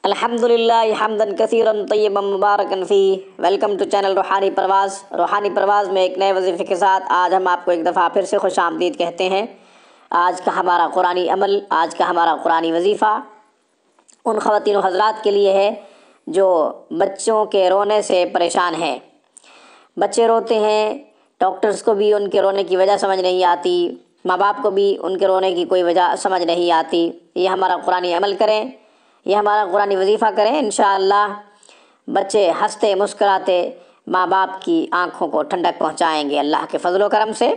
الحمدللہ حمدن کثیرن طیبا مبارکن فی۔ Welcome to channel روحانی پرواز۔ روحانی پرواز میں ایک نئے وظیفے کے ساتھ آج ہم آپ کو ایک دفعہ پھر سے خوش آمدید کہتے ہیں۔ آج کا ہمارا قرآنی عمل، آج کا ہمارا قرآنی وظیفہ ان خواتین و حضرات کے لیے ہے جو بچوں کے رونے سے پریشان ہیں۔ بچے روتے ہیں، ڈاکٹرز کو بھی ان کے رونے کی وجہ سمجھ نہیں آتی، ماں باپ کو بھی ان کے رونے کی کوئی وجہ سمجھ نہیں آتی۔ یہ ہمارا قرآنی عمل کریں، یہ ہمارا قرآنی وظیفہ کریں، انشاءاللہ بچے ہنستے مسکراتے ماں باپ کی آنکھوں کو ٹھنڈک پہنچائیں گے اللہ کے فضل و کرم سے۔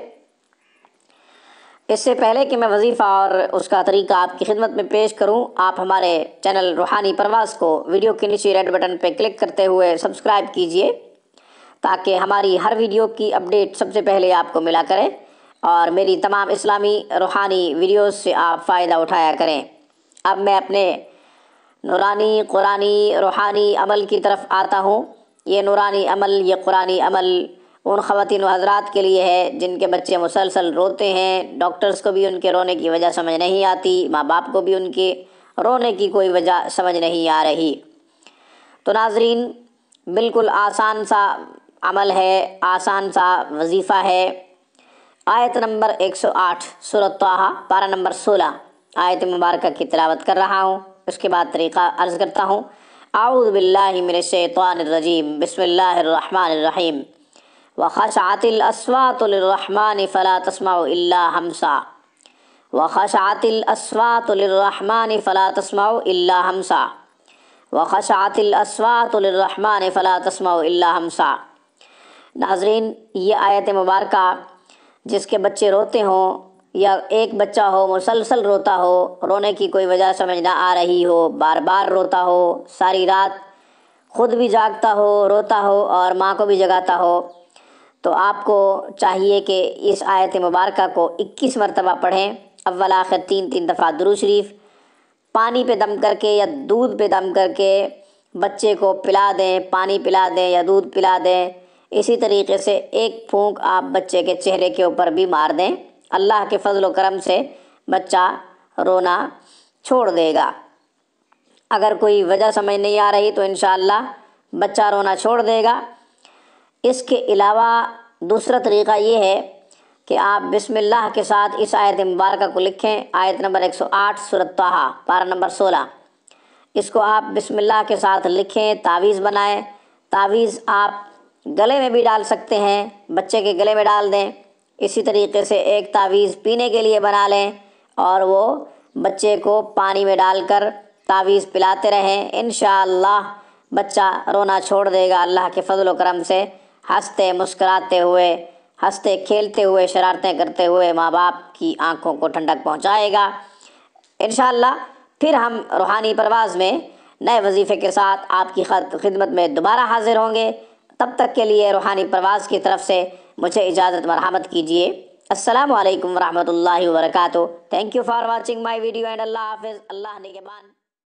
اس سے پہلے کہ میں وظیفہ اور اس کا طریقہ آپ کی خدمت میں پیش کروں، آپ ہمارے چینل روحانی پرواز کو ویڈیو کے نیچے ریڈ بٹن پہ کلک کرتے ہوئے سبسکرائب کیجئے تاکہ ہماری ہر ویڈیو کی اپڈیٹ سب سے پہلے آپ کو ملا کرے اور میری تمام اسلامی روحانی ویڈیوز سے آپ فائدہ اٹھایا کریں۔ اب میں اپنے نورانی قرآنی روحانی عمل کی طرف آتا ہوں۔ یہ نورانی عمل، یہ قرآنی عمل ان خواتین و حضرات کے لیے ہے جن کے بچے مسلسل روتے ہیں، ڈاکٹرز کو بھی ان کے رونے کی وجہ سمجھ نہیں آتی، ماں باپ کو بھی ان کے رونے کی کوئی وجہ سمجھ نہیں آ رہی۔ تو ناظرین، بالکل آسان سا عمل ہے، آسان سا وظیفہ ہے۔ آیت نمبر 108 سورۃ طٰہٰ، پارہ نمبر 16 آیت مبارکہ کی تلاوت کر رہا ہوں۔ اس کے بعد طریقہ عرض کرتا ہوں۔ اعوذ باللہ من الشیطان الرجیم، بسم اللہ الرحمن الرحیم۔ وخشعت الاصوات للرحمن فلا تسمع الا ہمسا۔ وخشعت الاصوات للرحمن فلا تسمع الا ہمسا۔ وخشعت الاصوات للرحمن فلا تسمع الا ہمسا۔ ناظرین، یہ آیت مبارکہ جس کے بچے روتے ہوں یا ایک بچہ ہو مسلسل روتا ہو، رونے کی کوئی وجہ سمجھ نہ آ رہی ہو، بار بار روتا ہو، ساری رات خود بھی جاگتا ہو، روتا ہو اور ماں کو بھی جگاتا ہو، تو آپ کو چاہیے کہ اس آیت مبارکہ کو 21 مرتبہ پڑھیں۔ اول آخر 3 دفعہ درود شریف پانی پہ دم کر کے یا دودھ پہ دم کر کے بچے کو پلا دیں، پانی پلا دیں یا دودھ پلا دیں۔ اسی طریقے سے ایک پھونک آپ بچے کے چہرے کے اوپر بھی مار دیں، اللہ کے فضل و کرم سے بچہ رونا چھوڑ دے گا۔ اگر کوئی وجہ سمجھ نہیں آ رہی تو انشاءاللہ بچہ رونا چھوڑ دے گا۔ اس کے علاوہ دوسرا طریقہ یہ ہے کہ آپ بسم اللہ کے ساتھ اس آیت مبارکہ کو لکھیں۔ آیت نمبر 108 سورۃ طٰہٰ، پارہ نمبر 16۔ اس کو آپ بسم اللہ کے ساتھ لکھیں، تعویذ بنائیں۔ تعویذ آپ گلے میں بھی ڈال سکتے ہیں، بچے کے گلے میں ڈال دیں۔ اسی طریقے سے ایک تعویذ پینے کے لیے بنا لیں اور وہ بچے کو پانی میں ڈال کر تعویذ پلاتے رہیں، انشاءاللہ بچہ رونا چھوڑ دے گا اللہ کے فضل و کرم سے، ہنستے مسکراتے ہوئے، ہنستے کھیلتے ہوئے، شرارتیں کرتے ہوئے ماں باپ کی آنکھوں کو ٹھنڈک پہنچائے گا۔ انشاءاللہ پھر ہم روحانی پرواز میں نئے وظیفے کے ساتھ آپ کی خدمت میں دوبارہ حاضر ہوں گے۔ تب تک کے لیے روحانی پرواز کی طرف سے مجھے اجازت مرحمت کیجیے۔ السلام علیکم ورحمۃ اللہ وبرکاتہ۔ Thank you for watching my video and اللہ حافظ۔ اللہ نگہبان۔